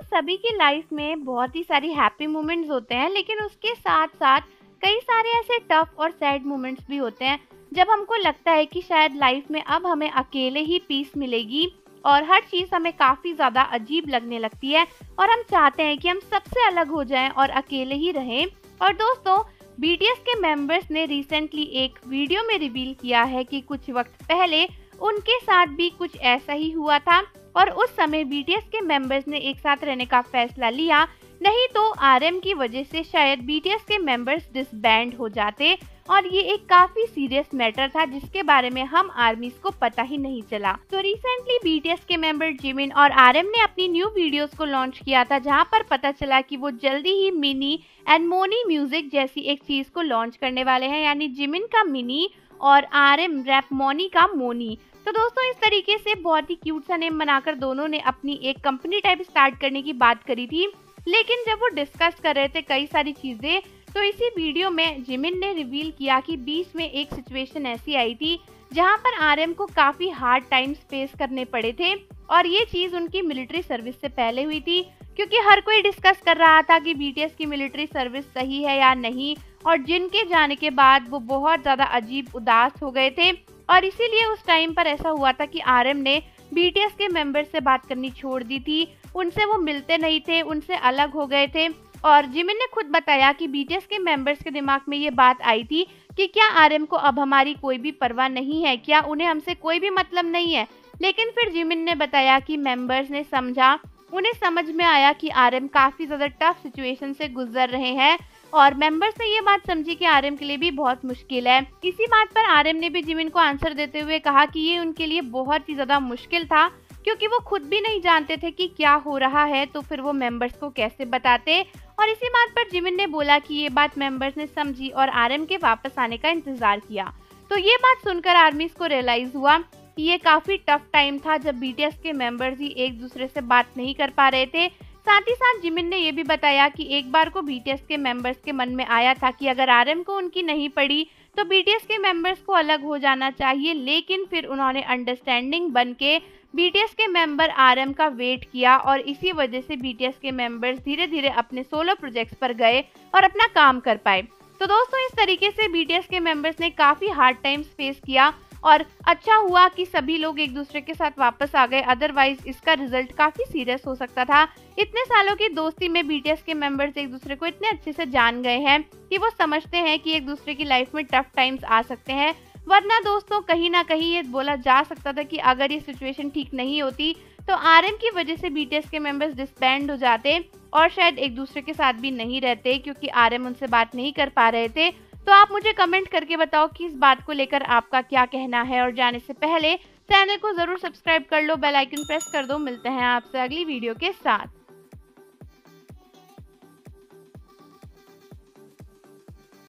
सभी की लाइफ में बहुत ही सारी हैप्पी मोमेंट्स होते हैं, लेकिन उसके साथ साथ कई सारे ऐसे टफ और सैड मोमेंट्स भी होते हैं जब हमको लगता है कि शायद लाइफ में अब हमें अकेले ही पीस मिलेगी और हर चीज़ हमें काफ़ी ज़्यादा अजीब लगने लगती है और हम चाहते हैं कि हम सबसे अलग हो जाएं और अकेले ही रहें। और दोस्तों, बीटीएस के मेंबर्स ने रिसेंटली एक वीडियो में रिवील किया है कि कुछ वक्त पहले उनके साथ भी कुछ ऐसा ही हुआ था और उस समय बीटीएस के मेंबर्स ने एक साथ रहने का फैसला लिया, नहीं तो आरएम की वजह से शायद बीटीएस के मेंबर्स डिसबैंड हो जाते और ये एक काफी सीरियस मैटर था जिसके बारे में हम आर्मीज को पता ही नहीं चला। तो रिसेंटली बीटीएस के मेंबर जिमिन और आरएम ने अपनी न्यू वीडियोस को लॉन्च किया था, जहां पर पता चला कि वो जल्दी ही मिनी एंड मोनी म्यूजिक जैसी एक चीज को लॉन्च करने वाले हैं, यानी जिमिन का मिनी और आरएम रैप मोनी का मोनी। तो दोस्तों, इस तरीके से बहुत ही क्यूट सा नेम बनाकर दोनों ने अपनी एक कंपनी टाइप स्टार्ट करने की बात करी थी, लेकिन जब वो डिस्कस कर रहे थे कई सारी चीजें, तो इसी वीडियो में जिमिन ने रिवील किया कि बीच में एक सिचुएशन ऐसी आई थी जहां पर आरएम को काफी हार्ड टाइम्स फेस करने पड़े थे और ये चीज उनकी मिलिट्री सर्विस से पहले हुई थी, क्योंकि हर कोई डिस्कस कर रहा था कि बीटीएस की मिलिट्री सर्विस सही है या नहीं, और जिनके जाने के बाद वो बहुत ज्यादा अजीब उदास हो गए थे और इसीलिए उस टाइम पर ऐसा हुआ था कि आरएम ने बीटीएस के मेंबर से बात करनी छोड़ दी थी, उनसे वो मिलते नहीं थे, उनसे अलग हो गए थे। और जिमिन ने खुद बताया कि बीटीएस के मेंबर्स के दिमाग में ये बात आई थी कि क्या आरएम को अब हमारी कोई भी परवाह नहीं है, क्या उन्हें हमसे कोई भी मतलब नहीं है। लेकिन फिर जिमिन ने बताया कि मेंबर्स ने समझा, उन्हें समझ में आया कि आरएम काफी ज्यादा टफ सिचुएशन से गुजर रहे हैं और मेंबर्स ने ये बात समझी कि आरएम के लिए भी बहुत मुश्किल है। इसी बात पर आरएम ने भी जिमिन को आंसर देते हुए कहा कि ये उनके लिए बहुत ही ज्यादा मुश्किल था, क्योंकि वो खुद भी नहीं जानते थे कि क्या हो रहा है, तो फिर वो मेंबर्स को कैसे बताते। और इसी बात पर जिमिन ने बोला कि ये बात मेंबर्स ने समझी और आरएम के वापस आने का इंतजार किया। तो ये बात सुनकर आर्मीज को रियलाइज हुआ कि ये काफी टफ टाइम था जब बीटीएस के मेंबर्स ही एक दूसरे से बात नहीं कर पा रहे थे। साथ ही साथ जिमिन ने ये भी बताया कि एक बार को बीटीएस के मेंबर्स के मन में आया था कि अगर आरएम को उनकी नहीं पड़ी तो बीटीएस के मेंबर्स को अलग हो जाना चाहिए, लेकिन फिर उन्होंने अंडरस्टैंडिंग बन के बीटीएस के मेंबर आरएम का वेट किया और इसी वजह से बीटीएस के मेंबर्स धीरे धीरे अपने सोलो प्रोजेक्ट्स पर गए और अपना काम कर पाए। तो दोस्तों, इस तरीके से बीटीएस के मेंबर्स ने काफी हार्ड टाइम्स फेस किया और अच्छा हुआ कि सभी लोग एक दूसरे के साथ वापस आ गए, अदरवाइज इसका रिजल्ट काफी सीरियस हो सकता था। इतने सालों की दोस्ती में बीटीएस के मेंबर्स एक दूसरे को इतने अच्छे से जान गए हैं कि वो समझते हैं कि एक दूसरे की लाइफ में टफ टाइम्स आ सकते हैं। वरना दोस्तों, कहीं ना कहीं ये बोला जा सकता था कि अगर ये सिचुएशन ठीक नहीं होती तो आरएम की वजह से बीटीएस के मेंबर्स डिसबैंड हो जाते और शायद एक दूसरे के साथ भी नहीं रहते, क्योंकि आरएम उनसे बात नहीं कर पा रहे थे। तो आप मुझे कमेंट करके बताओ कि इस बात को लेकर आपका क्या कहना है, और जाने से पहले चैनल को जरूर सब्सक्राइब कर लो, बेल आइकन प्रेस कर दो। मिलते हैं आपसे अगली वीडियो के साथ।